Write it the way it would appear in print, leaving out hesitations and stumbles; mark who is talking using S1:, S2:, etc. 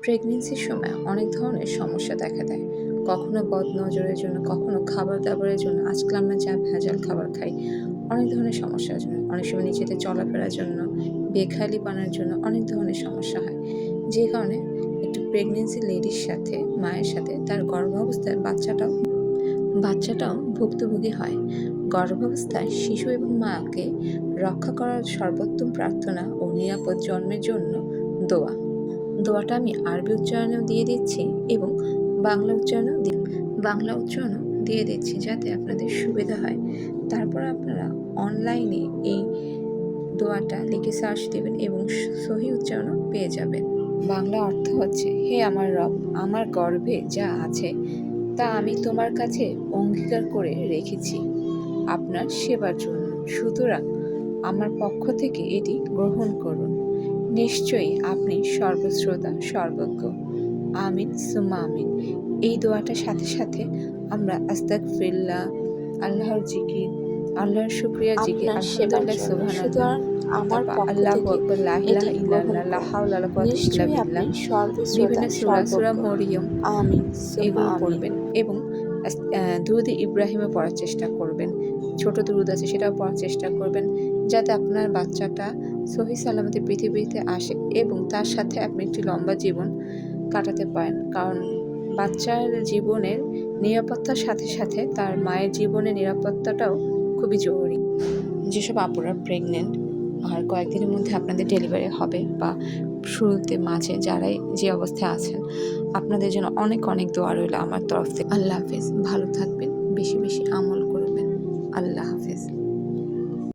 S1: প্রেগনেন্সির সময় অনেক ধরনের সমস্যা দেখা দেয়। কখনো বদনজরের জন্য, কখনো খাবার দাবারের জন্য। আজকাল আমরা যা ভেজাল খাবার খাই, অনেক ধরনের সমস্যার জন্য, অনেক সময় নিজেদের চলাফেরার জন্য, বেখেয়ালিপনার জন্য অনেক ধরনের সমস্যা হয়। যে কারণে একটু প্রেগনেন্সি লেডির সাথে, মায়ের সাথে তার গর্ভাবস্থায় বাচ্চাটাও ভুক্তভোগী হয়। গর্ভাবস্থায় শিশু এবং মাকে রক্ষা করার সর্বোত্তম প্রার্থনা ও নিরাপদ জন্মের জন্য দোয়া। দোয়াটা আমি আরবি উচ্চারণেও দিয়ে দিচ্ছি এবং বাংলা উচ্চারণও দিয়ে দিচ্ছি, যাতে আপনাদের সুবিধা হয়। তারপর আপনারা অনলাইনে এই দোয়াটা লিখে সার্চ দেবেন এবং সহি উচ্চারণও পেয়ে যাবেন। বাংলা অর্থ হচ্ছে, হে আমার রব, আমার গর্ভে যা আছে তা আমি তোমার কাছে অঙ্গীকার করে রেখেছি আপনার সেবার জন্য। সুতরাং আমার পক্ষ থেকে এটি গ্রহণ করুন। নিশ্চয়ই আপনি সর্বশ্রোতা, সর্বজ্ঞ। আমিন সুম্মা আমিন। এই দোয়াটার সাথে সাথে আমরা আস্তাগফিরুল্লাহ, আল্লাহর জিকির, আল্লাহর শুকরিয়া জিকির, আলহামদুলিল্লাহ, সুবহানাল্লাহ,
S2: আমার পক্ষ
S1: আল্লাহু
S2: থেকে
S1: আকবার, লা
S2: এটি
S1: ইলাহা
S2: গ্রহণ
S1: ইল্লাল্লাহ, লা
S2: করুন।
S1: হাওলা ওয়ালা কুওয়াতা ইল্লা
S2: নিশ্চয়ই আপনি
S1: বিল্লাহ,
S2: সর্বশ্রোতা,
S1: বিভিন্ন সূরা
S2: সর্বজ্ঞ।
S1: মরিয়ম
S2: আমিন সুম্মা
S1: এগুলো
S2: আমিন।
S1: পড়বেন এবং দুরূদে ইব্রাহিমে পড়ার চেষ্টা করবেন। ছোট দুরূদ আছে, সেটাও পড়ার চেষ্টা করবেন, যাতে আপনার বাচ্চাটা সহি সালামতে পৃথিবীতে আসে এবং তার সাথে আপনি একটি লম্বা জীবন কাটাতে পারেন। কারণ বাচ্চার জীবনের নিরাপত্তার সাথে সাথে তার মায়ের জীবনের নিরাপত্তাটাও খুবই জরুরি। যেসব আপুরা প্রেগনেন্ট আর কয়েকদিনের মধ্যে আপনাদের ডেলিভারি হবে, বা শুরুতে মাঝে যারাই যে অবস্থায় আছেন, আপনাদের জন্য অনেক অনেক দোয়া রইল আমার তরফ থেকে। আল্লাহ হাফেজ। ভালো থাকবেন, বেশি বেশি আমল করবেন। আল্লাহ হাফেজ।